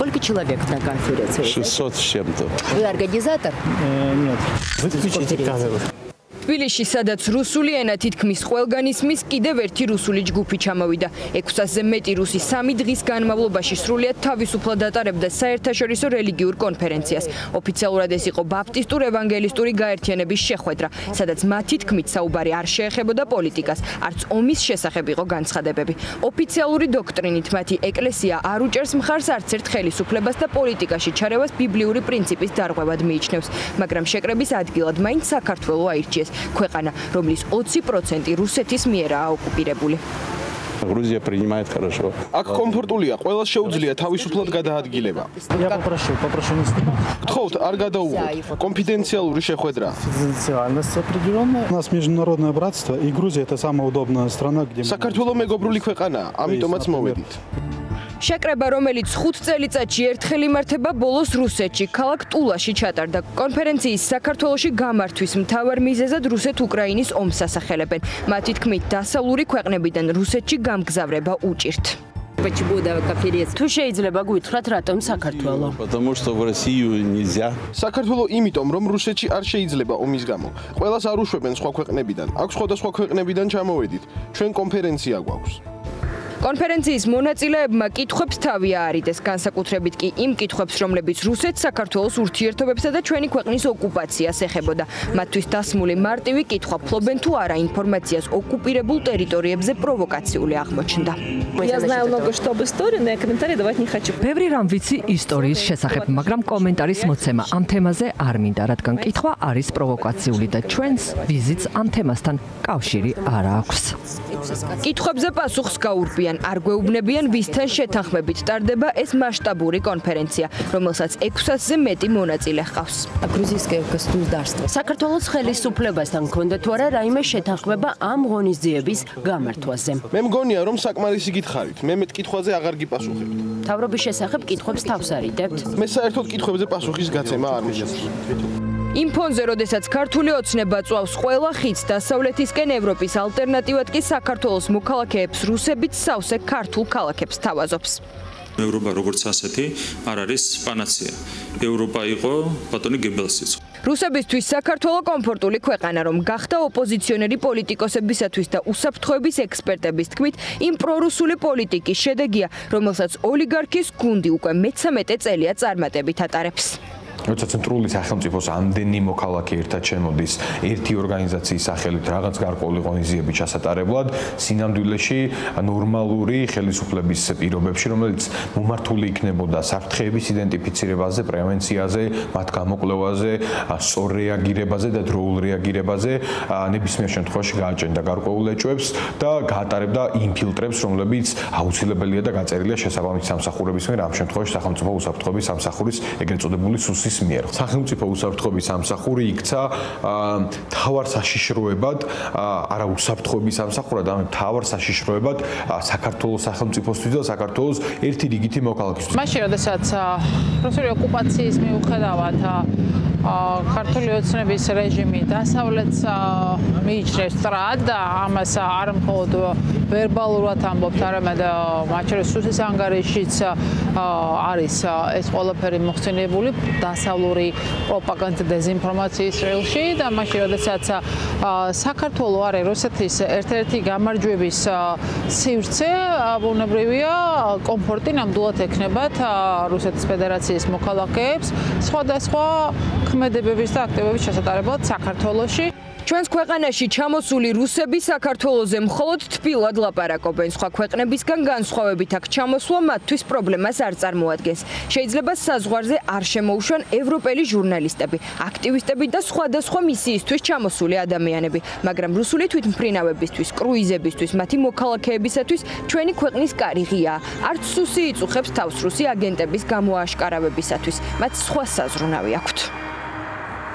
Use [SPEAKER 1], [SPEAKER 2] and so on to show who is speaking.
[SPEAKER 1] Сколько человек на конференции?
[SPEAKER 2] 600 с чем-то.
[SPEAKER 1] Вы организатор?
[SPEAKER 3] Нет. Выключите камеру.
[SPEAKER 4] თბილისში, სადაც რუსული ენა თითქმის ყველგან ისმის, კიდევ ერთი რუსული ჯგუფი ჩამოვიდა. 600-ზე მეტი რუსი 3 დღის განმავლობაში სრულიად თავისუფლად ატარებდა საერთაშორისო რელიგიურ კონფერენციას. ოფიციალურად ეს იყო ბაპტისტურ ევანგელისტური გაერთიანების შეხვედრა, სადაც მათი თქმით საუბარი არ შეეხებოდა პოლიტიკას, არც ომის შესახებ იყო განცხადებები. ოფიციალური დოქტრინით მათი ეკლესია არ უჭერს მხარს არც ერთ ხელისუფლებას და პოლიტიკაში ჩარევას ბიბლიური პრინციპის დარღვევად მიიჩნევს, მაგრამ შეკრების ადგილად მაინც საქართველო აირჩიეს. ქვეყანა, რომლის 20% რუსეთის მიერაა ოკუპირებული.
[SPEAKER 2] Грузия принимает хорошо.
[SPEAKER 5] Აქ კომფორტულია, ყველას შეუძლია თავისუფლად გადაადგილება.
[SPEAKER 3] Я попрошу не снимать.
[SPEAKER 5] გთხოვთ, არ გადაუღოთ. Конфиденциальная შეხვედრა.
[SPEAKER 3] Конфиденциальность определенная. У нас международное братство, и Грузия это самая удобная страна, где
[SPEAKER 5] საქართველო მეგობრული ქვეყანაა, ამიტომაც მოვედით.
[SPEAKER 4] შეკრება, რომელიც 5 წელიწადში ერთხელ იმართება, ბოლოს რუსეთში, ქალაქ ტულაში ჩატარდა. კონფერენციის საქართველოში გამართვის მთავარ მიზეზად რუსეთ-უკრაინის ომს ასახელებენ. მათი თქმით, დასავლური ქვეყნებიდან რუსეთში გამგზავრება უჭირთ.
[SPEAKER 1] Почему до конференции?
[SPEAKER 4] თუ შეიძლება გითხრათ, რატომ საქართველო?
[SPEAKER 2] Потому что в Россию нельзя.
[SPEAKER 5] საქართველო იმიტომ, რომ რუსეთში არ შეიძლება ომის გამო. ყველას არ უშვებენ სხვა ქვეყნებიდან. აქ სხვადასხვა ქვეყნებიდან ჩამოვედით. ჩვენ კონფერენცია გვაქვს.
[SPEAKER 4] კონფერენციის მონაწილეებმა კითხვებს თავი აარიდეს, განსაკუთრებით კი იმ კითხვებს, რომლებიც რუსეთს, საქართველოს ურთიერთობებსა და ჩვენი ქვეყნის ოკუპაციას ეხებოდა. მათთვის დასმული მარტივი კითხვა, ფლობენ თუ არა ინფორმაციას ოკუპირებულ ტერიტორიებზე პროვოკაციული აღმოჩნდა.
[SPEAKER 6] Я знаю много что об истории, но я комментарий давать не хочу.
[SPEAKER 7] ბევრი რამ ვიცი ისტორიის შესახებ, მაგრამ კომენტარის მოცემა ამ თემაზე არ მინდა, რადგან კითხვა არის პროვოკაციული და ჩვენს ვიზიტს ამ თემასთან კავშირი არ აქვს.
[SPEAKER 4] კითხვებზე პასუხს გაურბიან. არ გვეუბნებიან, ვისთან შეთანხმებით ტარდება ეს მასშტაბური კონფერენცია, რომელსაც 600-ზე მეტი მონაწილე ჰყავს.
[SPEAKER 1] Грузийское государство.
[SPEAKER 8] საქართველოს ხელისუფლებასთან ჰქონდა თუ არა რაიმე შეთანხმება ამ ღონისძიების გამართვაზე.
[SPEAKER 5] მე მგონია, რომ საკმარისი გითხარით. მე მეტ კითხვაზე აღარ გიპასუხებთ.
[SPEAKER 8] თავრობის შესახებ კითხვებს თავს არიდებთ.
[SPEAKER 5] მე საერთოდ კითხვებზე პასუხის გაცემა არ მიზნობს.
[SPEAKER 4] იმ ფონზე, როდესაც ქართული ოცნება წვავს ყველა ხიდს დასავლეთისკენ ევროპის ალტერნატივად კი საქართველოს მოქალაქეებს რუსებიც სავსე ქართულ ქალაქებს თავაზობს.
[SPEAKER 9] ევროპა როგორც ასეთი არ არის პანაცეა. ევროპა იყო ბატონი გებელსიც.
[SPEAKER 4] რუსებისთვის საქართველო კომფორტული ქვეყანა, რომ გახდა ოპოზიციონერი პოლიტიკოსებისათვის და უსაფრთხოების ექსპერტების თქმით, იმ პრორუსული პოლიტიკის შედეგია, რომელსაც ოლიგარქის გუნდი უკვე მე-13 წელია წარმატებით ატარებს.
[SPEAKER 10] როცა ცენტრალური სახელმწიფოს ამდენი მოქალაქე ერთად შემოდის ერთი ორგანიზაციის სახელით რაღაც გარკვეული ღონისძიების ჩასატარებლად, სინამდვილეში ნორმალური ხელისუფლების პირობებში, რომელიც მომართული იქნებოდა საფრთხეების იდენტიფიცირებაზე, პრევენციაზე, მათ გამოკვლევაზე, სწორ რეაგირებაზე და დროულ რეაგირებაზე, ნებისმიერ შემთხვევაში გააჭენდა გარკვეულ ეჭვებს და გაატარებდა იმ ფილტრებს, რომლებიც აუცილებელია და გაწერილია შესაბამისი სამსახურების მიერ, ამ შემთხვევაში სახელმწიფო უსაფრთხოების სამსახურის ეგრეთ წოდებული სუსის მიერ. სახელმწიფო უსაფრთხოების სამსახური იქცა თავარ საშიშროებად, არა უსაფრთხოების სამსახურად, ამიტომ თავარ საშიშროებად საქართველოს სახელმწიფოსთვის და საქართველოს ერთი რიგითი მოქალაქისთვის.
[SPEAKER 6] მაშინ, როდესაც რუსული ოკუპაციის მიუხედავად ქართული ოცნების რეჟიმი დასავლეთს მიიჩნევს სწრად და ამას არ მხოლოდ ვერბალურად ამბობთ, არამედ მათ შორის სუსის ანგარიშიც არის ეს ყველაფერი მოხსენიებული დასავლური პროპაგანდა დეზინფორმაციის წრეში და მაშინ, როდესაც საქართველო არის რუსეთის ერთ-ერთი გამარჯვების სივრცე, ბუნებრივია კომფორტი ნამდვილად ექნებათ რუსეთის ფედერაციის მოქალაქეებს სხვადასხვა ქმედებების და აქტივობების ჩასატარებლად საქართველოში.
[SPEAKER 4] ჩვენს ქვეყანაში ჩამოსული რუსები საქართველოზე მხოლოდ თბილად ლაპარაკობენ. სხვა ქვეყნებისგან განსხვავებით აქ ჩამოსვლა მათთვის პრობლემას არ წარმოადგენს. შეიძლება საზღვარზე არ შემოუშვან ევროპელი ჟურნალისტები, აქტივისტები და სხვადასხვა მისიისთვის ჩამოსული ადამიანები, მაგრამ რუსული თვითმფრინავებისთვის, კრუიზებისთვის, მათი მოქალაქეებისათვის ჩვენი ქვეყნის კარი ღიაა. არც სუსი იწუხებს თავს რუსი აგენტების გამოაშკარავებისათვის. მათ სხვა საზრუნავი აქვთ.